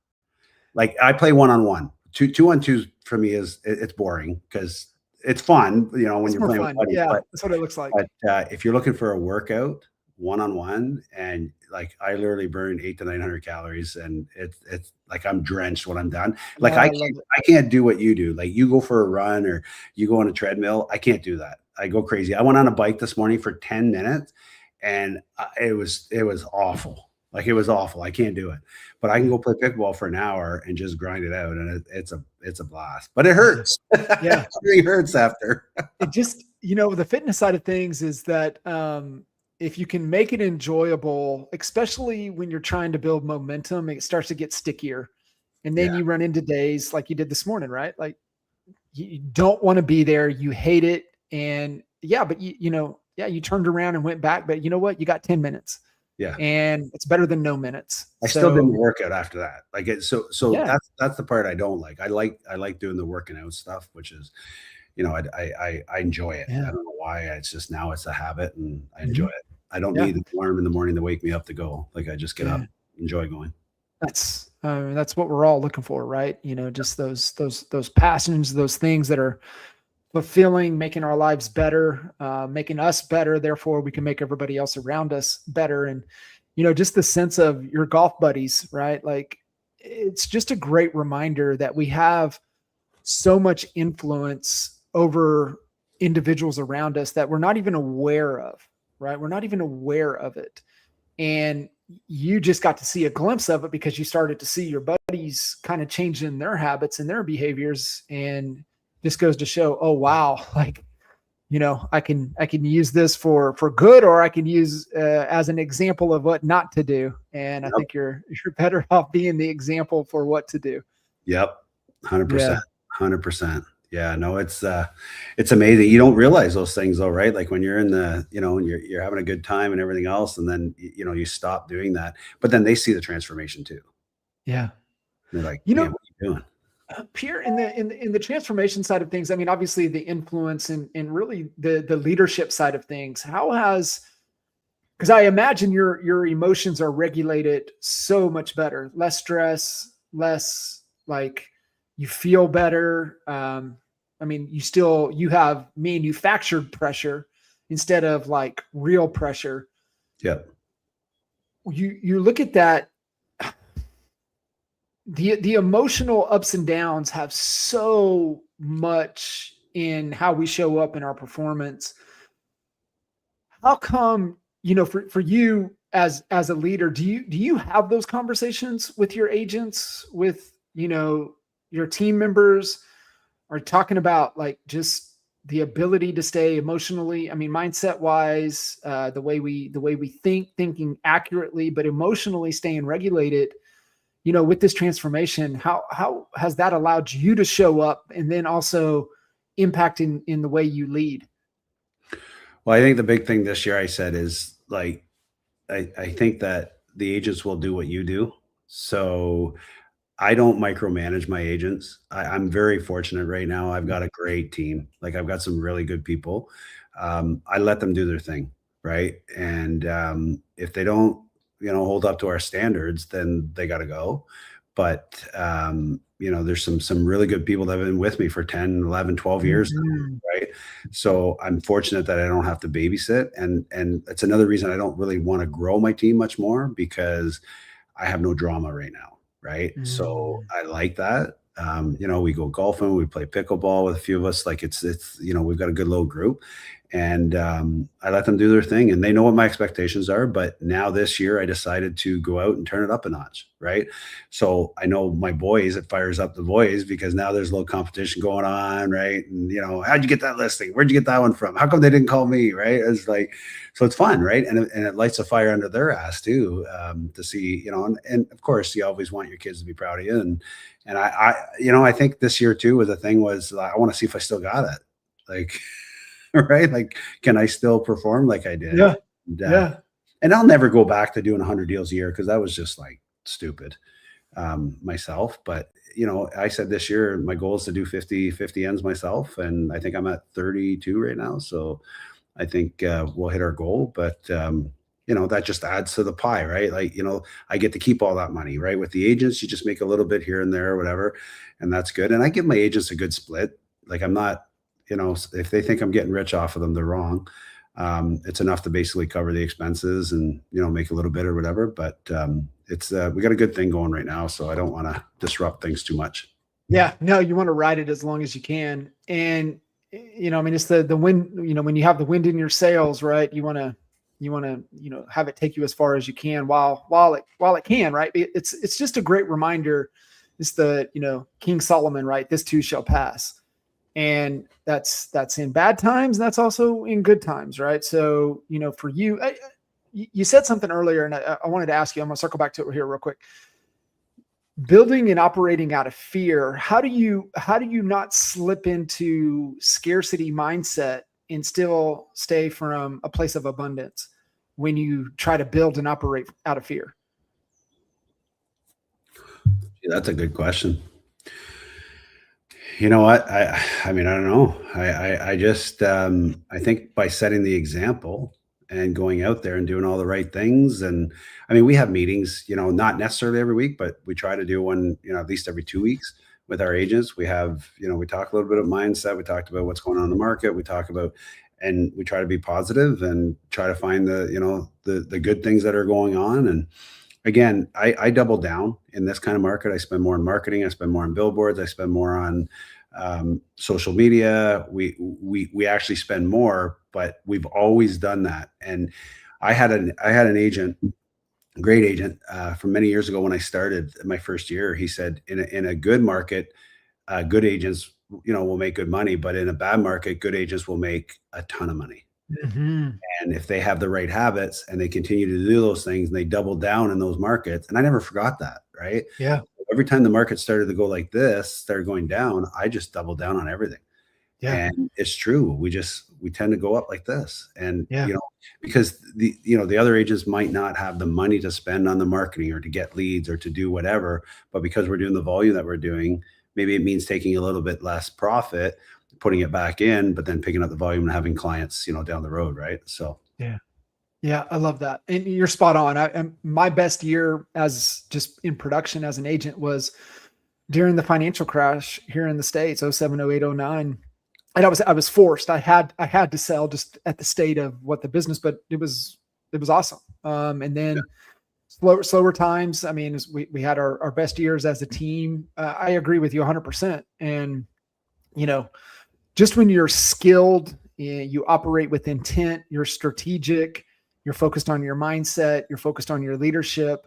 Like, I play 1-on-1. 2-on-2 for me it's boring because it's fun, when you're playing with buddies. Yeah, that's what it looks like. But if you're looking for a workout, one-on-one, and like I literally burn 800 to 900 calories, and it's like I'm drenched when I'm done. Like I love it. I can't do what you do. Like you go for a run or you go on a treadmill. I can't do that. I go crazy. I went on a bike this morning for 10 minutes, and it was awful. Like it was awful. I can't do it. But I can go play pickleball for an hour and just grind it out, and it's a blast. But it hurts. Yeah. It really hurts after. It just, the fitness side of things is that if you can make it enjoyable, especially when you're trying to build momentum, it starts to get stickier. And then you run into days like you did this morning, right? Like you don't want to be there. You hate it. And but you turned around and went back, but you know what? You got 10 minutes. Yeah. And it's better than no minutes. I still didn't work out after that. Like that's the part I don't like. I like doing the working out stuff, which is, I enjoy it. Yeah. I don't know why. It's just now it's a habit and I enjoy it. I don't need an alarm in the morning to wake me up to go. Like I just get up, enjoy going. That's what we're all looking for, right? Just those passions, those things that are fulfilling, making our lives better, making us better. Therefore, we can make everybody else around us better. And, just the sense of your golf buddies, right? Like it's just a great reminder that we have so much influence over individuals around us that we're not even aware of, right? We're not even aware of it. And you just got to see a glimpse of it because you started to see your buddies kind of changing their habits and their behaviors. And this goes to show, oh, wow. Like, I can use this for good, or I can use as an example of what not to do. And I think you're better off being the example for what to do. Yep. 100%. 100%. Yeah, no, it's amazing. You don't realize those things though, right? Like when you're in the, you're having a good time and everything else. And then, you stop doing that, but then they see the transformation too. Yeah. They're like, what are you doing? Pierre, in the transformation side of things, I mean, obviously the influence and really the leadership side of things, because I imagine your emotions are regulated so much better, less stress, less like you feel better. I mean, you have manufactured pressure instead of like real pressure. Yeah. You look at that. The emotional ups and downs have so much in how we show up in our performance. How come, for you as a leader, do you have those conversations with your agents, with, your team members? Are talking about like just the ability to stay emotionally, I mean, mindset wise, the way we thinking accurately, but emotionally staying regulated, with this transformation, how has that allowed you to show up and then also impact in the way you lead? Well, I think the big thing this year I said is like, I think that the agents will do what you do. So I don't micromanage my agents. I'm very fortunate right now. I've got a great team. Like I've got some really good people. I let them do their thing. Right. And if they don't, hold up to our standards, then they got to go. But, there's some really good people that have been with me for 10, 11, 12 years. Right. So I'm fortunate that I don't have to babysit. And it's another reason I don't really want to grow my team much more, because I have no drama right now. Right. So I like that. We go golfing, we play pickleball with a few of us. Like it's, we've got a good little group, and I let them do their thing, and they know what my expectations are. But now this year I decided to go out and turn it up a notch. Right. So I know my boys, it fires up the boys, because now there's a little competition going on. Right. And, how'd you get that listing? Where'd you get that one from? How come they didn't call me? Right. It's like, so it's fun. Right. And it lights a fire under their ass too, to see, and of course you always want your kids to be proud of you. And I think this year too, the thing was, I want to see if I still got it. Like, right. Like, can I still perform like I did? Yeah. And I'll never go back to doing 100 deals a year, because that was just like stupid myself. But, I said this year, my goal is to do 50 ends myself. And I think I'm at 32 right now. So I think we'll hit our goal. But, that just adds to the pie, right? Like, I get to keep all that money, right? With the agents, you just make a little bit here and there or whatever. And that's good. And I give my agents a good split. Like I'm not, if they think I'm getting rich off of them, they're wrong. It's enough to basically cover the expenses and, make a little bit or whatever. But it's we got a good thing going right now, so I don't want to disrupt things too much. Yeah, no, you want to ride it as long as you can. And, I mean, it's the wind, when you have the wind in your sails, right? You want to, have it take you as far as you can while it can, right? It's just a great reminder. It's the, King Solomon, right? This too shall pass. And that's in bad times. And that's also in good times, right? So, for you, you said something earlier, and I wanted to ask you, I'm going to circle back to it here real quick. Building and operating out of fear, how do you not slip into scarcity mindset and still stay from a place of abundance when you try to build and operate out of fear? Yeah, that's a good question. You know what? I mean, I don't know. I just, I think by setting the example and going out there and doing all the right things. And I mean, we have meetings, not necessarily every week, but we try to do one, at least every 2 weeks with our agents. We have, we talk a little bit of mindset. We talked about what's going on in the market. We talk about, and we try to be positive and try to find the good things that are going on. And again, I double down in this kind of market. I spend more on marketing. I spend more on billboards. I spend more on social media. We actually spend more, but we've always done that. And I had an agent, great agent, from many years ago when I started my first year. He said, in a good market, good agents, will make good money, but in a bad market, good agents will make a ton of money. Mm-hmm. And if they have the right habits and they continue to do those things and they double down in those markets, and I never forgot that, right? Yeah. Every time the market started to go like this, started going down, I just doubled down on everything. Yeah. And it's true. We tend to go up like this. And, Yeah. Because the other agents might not have the money to spend on the marketing or to get leads or to do whatever, but because we're doing the volume that we're doing, maybe it means taking a little bit less profit, putting it back in, but then picking up the volume and having clients, down the road. Right. So, Yeah. Yeah. I love that. And you're spot on. My best year as just in production as an agent was during the financial crash here in the States, 07, 08, 09. And I was forced. I had to sell just at the state of what the business, but it was awesome. And then slower times. I mean, we had our best years as a team. I agree with you 100%. And, just when you're skilled, you operate with intent, you're strategic, you're focused on your mindset, you're focused on your leadership.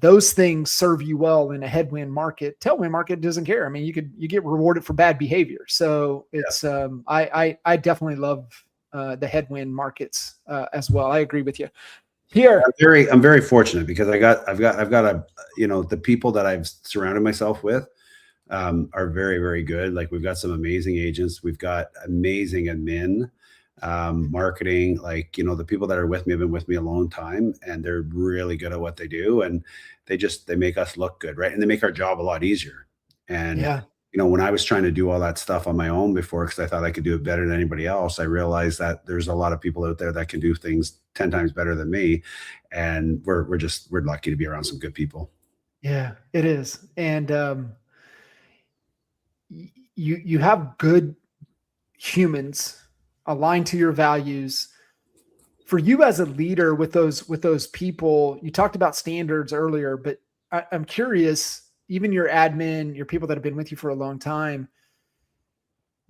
Those things serve you well in a headwind market. Tailwind market doesn't care. I mean, you get rewarded for bad behavior. So it's, I definitely love the headwind markets as well. I agree with you. Here, I'm very fortunate because I've got a, the people that I've surrounded myself with are very, very good. Like we've got some amazing agents. We've got amazing admin, marketing. Like, the people that are with me have been with me a long time and they're really good at what they do. And they make us look good. Right. And they make our job a lot easier. And, when I was trying to do all that stuff on my own before, because I thought I could do it better than anybody else, I realized that there's a lot of people out there that can do things 10 times better than me. And we're lucky to be around some good people. Yeah, it is. And, you have good humans aligned to your values. For you as a leader with those people, you talked about standards earlier, but I'm curious, even your admin, your people that have been with you for a long time,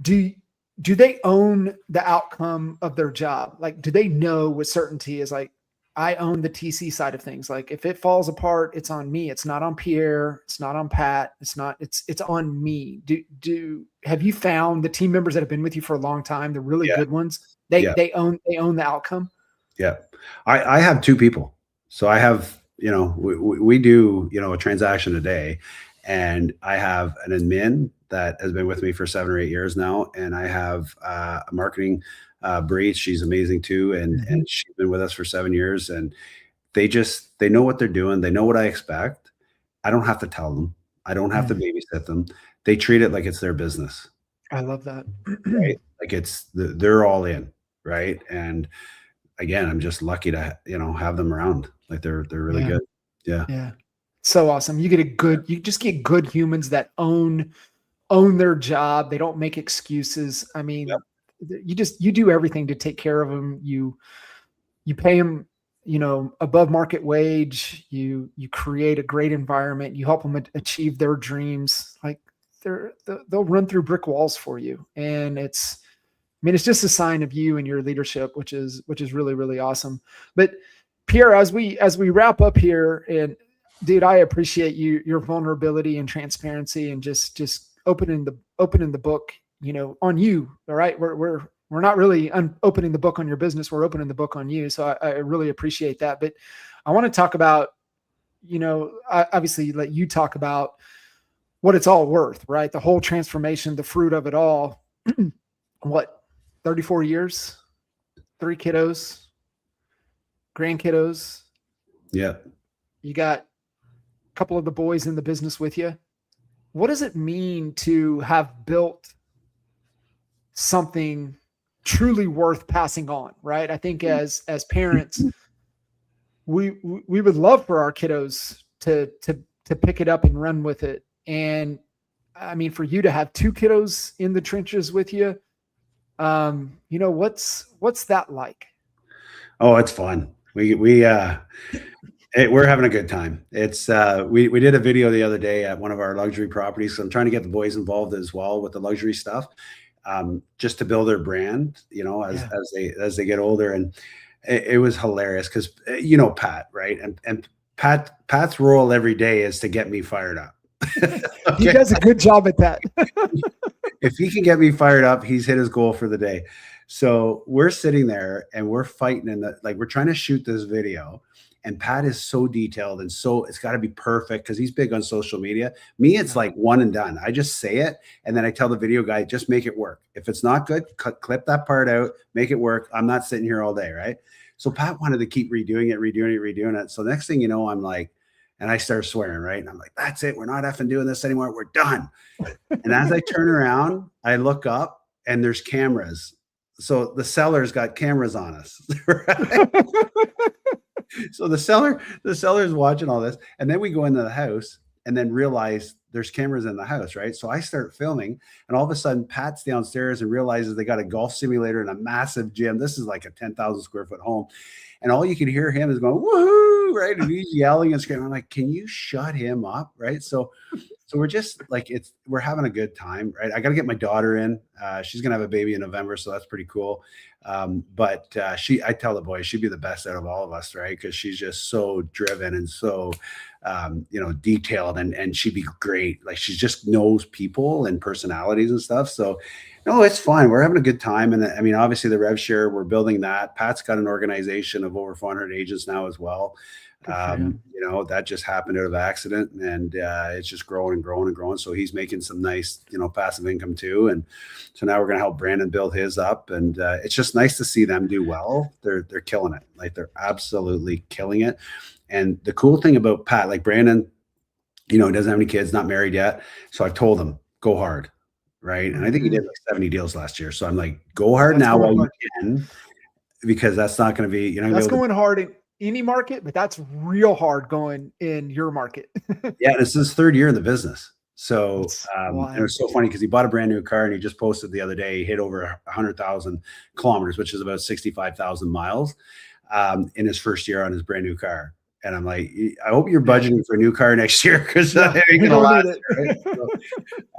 do they own the outcome of their job? Like, do they know with certainty is like, I own the TC side of things. Like if it falls apart, it's on me. It's not on Pierre. It's not on Pat. It's on me. Have you found the team members that have been with you for a long time, the really good ones, they own the outcome? Yeah. I have two people. So I have, we do, a transaction a day, and I have an admin that has been with me for 7 or 8 years now. And I have a marketing Bree, she's amazing too. And she's been with us for 7 years, and they know what they're doing. They know what I expect. I don't have to tell them. I don't have to babysit them. They treat it like it's their business. I love that. Right? Like they're all in. Right. And again, I'm just lucky to, have them around. Like they're really good. Yeah. Yeah. So awesome. You just get good humans that own their job. They don't make excuses. I mean, you do everything to take care of them. You pay them, above market wage. You create a great environment. You help them achieve their dreams. Like they'll run through brick walls for you. And it's just a sign of you and your leadership, which is really, really awesome. But Pierre, as we wrap up here, and dude, I appreciate your vulnerability and transparency, and just opening the book, on you. All right. We're not really opening the book on your business. We're opening the book on you. So I really appreciate that. But I want to talk about, obviously let you talk about what it's all worth, right? The whole transformation, the fruit of it all. What, 34 years, 3 kiddos, grandkiddos. Yeah. You got a couple of the boys in the business with you. What does it mean to have built something truly worth passing on, right? I think as parents, we would love for our kiddos to pick it up and run with it. And I mean, for you to have 2 kiddos in the trenches with you, what's that like? Oh, it's fun. We're having a good time. It's we did a video the other day at one of our luxury properties. So I'm trying to get the boys involved as well with the luxury stuff, just to build their brand, as they get older. And it was hilarious because Pat, right? And Pat's role every day is to get me fired up. Okay. He does a good job at that. If he can get me fired up, he's hit his goal for the day. So we're sitting there and we're fighting we're trying to shoot this video, and Pat is so detailed and so it's got to be perfect because he's big on social media. Me, it's like one and done. I just say it and then I tell the video guy, just make it work. If it's not good, clip that part out, make it work. I'm not sitting here all day, right? So Pat wanted to keep redoing it. So next thing you know, I'm like, and I start swearing, right? And I'm like, that's it. We're not effing doing this anymore. We're done. And as I turn around, I look up and there's cameras. So the seller's got cameras on us. Right? So the seller's watching all this. And then we go into the house and then realize there's cameras in the house, right? So I start filming and all of a sudden Pat's downstairs and realizes they got a golf simulator and a massive gym. This is like a 10,000 square foot home. And all you can hear him is going, woohoo, right? And he's yelling and screaming. I'm like, can you shut him up, right? So we're just like, we're having a good time, right? I got to get my daughter in. She's going to have a baby in November, so that's pretty cool. But I tell the boys, she'd be the best out of all of us, right? Because she's just so driven and so, detailed, and she'd be great. Like she just knows people and personalities and stuff. So no, it's fine. We're having a good time. And I mean, obviously the rev share, we're building that. Pat's got an organization of over 400 agents now as well. That just happened out of accident, and it's just growing and growing and growing. So he's making some nice, passive income too. And so now we're going to help Brandon build his up. And it's just nice to see them do well. They're killing it. Like they're absolutely killing it. And the cool thing about Pat, like Brandon, he doesn't have any kids, not married yet. So I've told him, go hard. Right. And I think he did like 70 deals last year. So I'm like, go hard now while you can, because that's not going to be, that's going hard in any market, but that's real hard going in your market. Yeah. This is his 3rd year in the business. So it was so funny because he bought a brand new car and he just posted the other day, he hit over 100,000 kilometers, which is about 65,000 miles in his first year on his brand new car. And I'm like, I hope you're budgeting for a new car next year because it ain't gonna last. Right?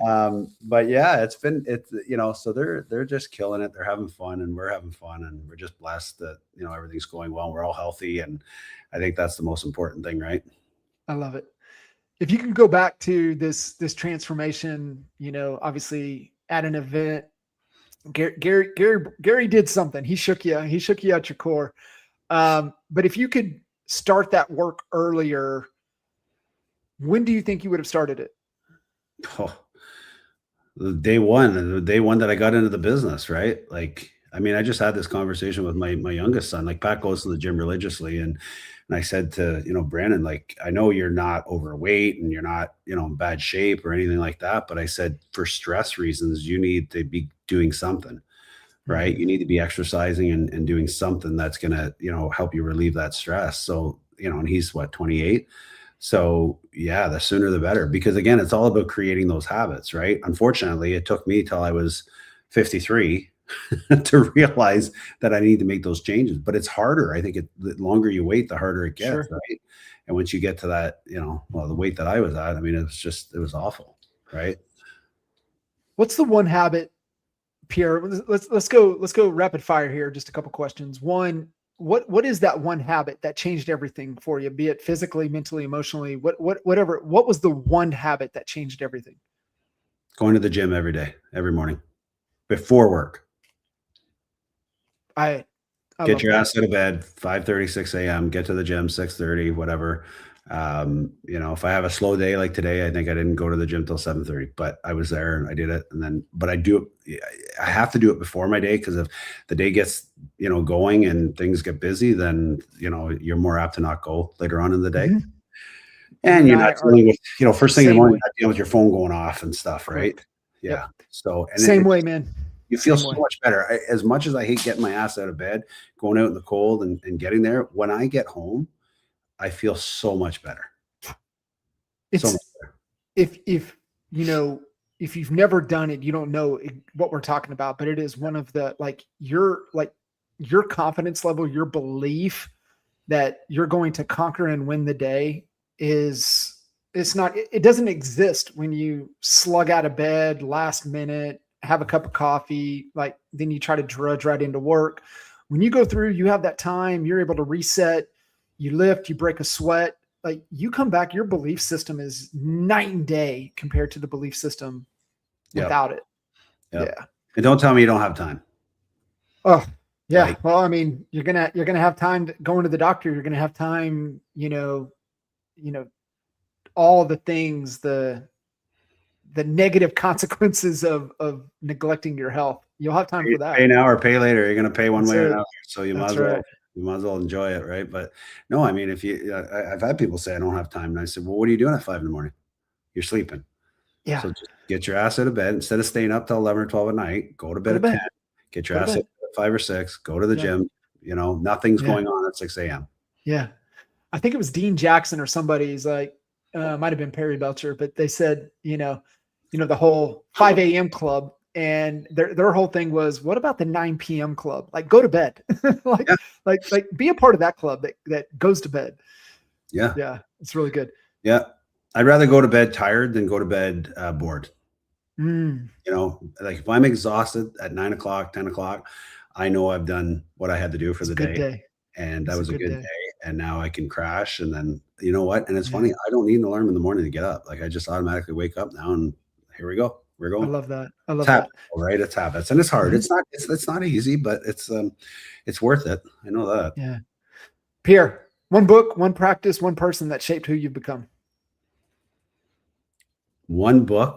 So, but yeah, so they're just killing it. They're having fun, and we're having fun, and we're just blessed that everything's going well. We're all healthy, and I think that's the most important thing, right? I love it. If you can go back to this transformation, obviously at an event, Gary did something. He shook you out your core. But if you could start that work earlier, when do you think you would have started it? Oh, the day one that I got into the business, right? Like, I mean, I just had this conversation with my youngest son. Like, Pat goes to the gym religiously, and I said to Brandon, like, I know you're not overweight and you're not in bad shape or anything like that, but I said for stress reasons you need to be doing something. Right. You need to be exercising and doing something that's going to, help you relieve that stress. So, and he's 28. So yeah, the sooner the better, because again, it's all about creating those habits. Right. Unfortunately, it took me till I was 53 to realize that I need to make those changes. But it's harder. I think the longer you wait, the harder it gets, Sure. right? And once you get to that, well, the weight that I was at, I mean, it was awful, right? What's the one habit, Pierre? Let's go rapid fire here. Just a couple questions. One, what is that one habit that changed everything for you? Be it physically, mentally, emotionally, whatever. What was the one habit that changed everything? Going to the gym every day, every morning before work. I Get your ass out of bed, 5:30, 6 a.m., get to the gym, 6:30, whatever. If I have a slow day like today, I think I didn't go to the gym till 7:30, but I was there and I did it. And then, but I have to do it before my day, because if the day gets, going and things get busy, then, you're more apt to not go later on in the day. Mm-hmm. And you're not dealing with, first thing in the morning, you're not dealing with your phone going off and stuff, right? Correct. Yeah. Yep. So, and same way, man. You feel so much better. As much as I hate getting my ass out of bed, going out in the cold and getting there, when I get home, I feel so much better. It's so much better. If you've never done it, you don't know what we're talking about, but it is one of the, your confidence level, your belief that you're going to conquer and win the day it doesn't exist when you slug out of bed last minute, have a cup of coffee, then you try to drudge right into work. When you go through, you have that time, you're able to reset, you lift, you break a sweat, you come back, your belief system is night and day compared to the belief system without it. Yep. Yeah. And don't tell me you don't have time. Oh yeah. Well, I mean, you're going to have time going to the doctor. You're going to have time, all the things, the negative consequences of neglecting your health. You'll have time for that. Pay now or pay later. You're going to pay one way or another. So you might as well enjoy it. Right. But no, I mean, I've had people say I don't have time. And I said, well, what are you doing at 5 a.m? You're sleeping. Yeah. So just get your ass out of bed. Instead of staying up till 11 or 12 at night, go to bed at 10, get your ass at 5 or 6, go to the gym. Nothing's going on at 6 a.m. Yeah. I think it was Dean Jackson or somebody's might've been Perry Belcher, but they said, the whole 5 a.m. club, and their whole thing was, what about the 9 p.m. club? Go to bed, be a part of that club that goes to bed. Yeah. Yeah. It's really good. Yeah. I'd rather go to bed tired than go to bed bored. If I'm exhausted at 9 o'clock, 10 o'clock, I know I've done what I had to do for the day. And that was a good day. And now I can crash. And then, you know what? And it's funny, I don't need an alarm in the morning to get up. I just automatically wake up now, and here we go. We're going. I love that. I love that. Right. It's habits. And it's hard. It's not easy, but it's worth it. I know that. Yeah. Pierre, one book, one practice, one person that shaped who you've become. One book,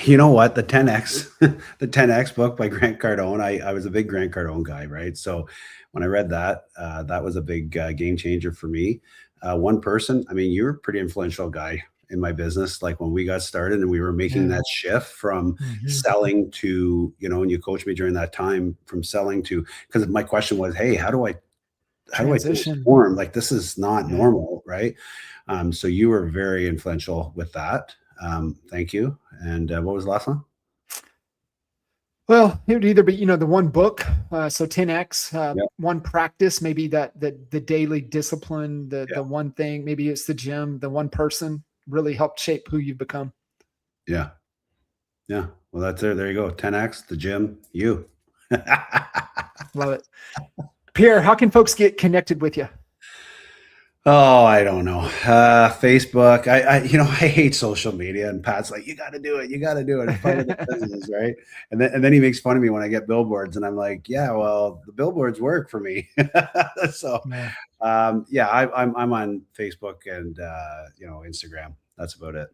you know what? The 10X, the 10X book by Grant Cardone. I was a big Grant Cardone guy, right? So when I read that, that was a big game changer for me. One person, I mean, you're a pretty influential guy in my business. When we got started and we were making that shift from selling to, and you coached me during that time from selling to, because my question was, hey, how do I transform? This is not normal, right? So you were very influential with that. Thank you. And what was the last one? Well, it would either be, the one book, so 10X, one practice, maybe the daily discipline, the one thing, maybe it's the gym, the one person really helped shape who you've become. Yeah. Yeah. Well, that's it. There you go. 10X, the gym, you. Love it. Pierre, how can folks get connected with you? Oh, I don't know. Facebook. I hate social media, and Pat's like, you got to do it. You got to do it. It's part of the business, right? And then he makes fun of me when I get billboards, and I'm like, yeah, well, the billboards work for me. So, I'm on Facebook and Instagram. That's about it.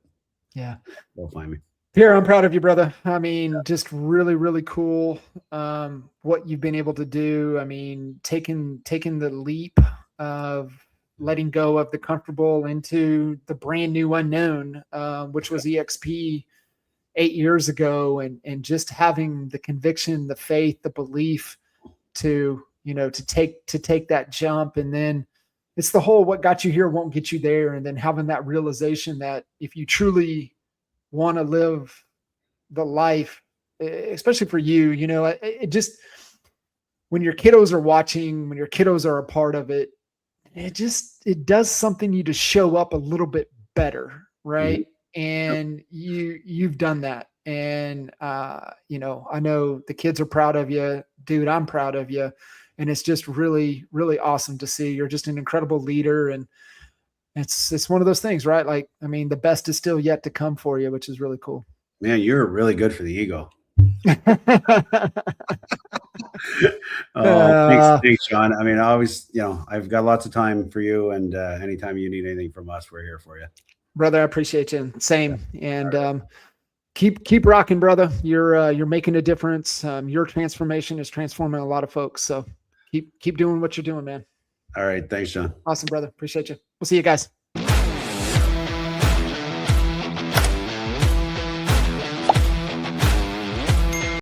Yeah, they'll find me. Pierre, I'm proud of you, brother. I mean, just really, really cool. What you've been able to do. I mean, taking the leap of letting go of the comfortable into the brand new unknown, which was EXP 8 years ago, and just having the conviction, the faith, the belief to take that jump. And then it's the whole, what got you here won't get you there. And then having that realization that if you truly want to live the life especially for you, you know, it just, when your kiddos are watching, when your kiddos are a part of it, it does something you to show up a little bit better. Right. And you've done that. And, you know, I know the kids are proud of you, dude. I'm proud of you. And it's just really, really awesome to see. You're just an incredible leader. And it's one of those things, right? Like, I mean, the best is still yet to come for you, which is really cool. Man, you're really good for the ego. Thanks, Sean. I mean, I always, you know, I've got lots of time for you, and anytime you need anything from us, we're here for you, brother. I appreciate you. Same. And keep rocking, brother. You're making a difference. Your transformation is transforming a lot of folks. So keep doing what you're doing, man. All right, thanks, Sean. Awesome, brother. Appreciate you. We'll see you guys.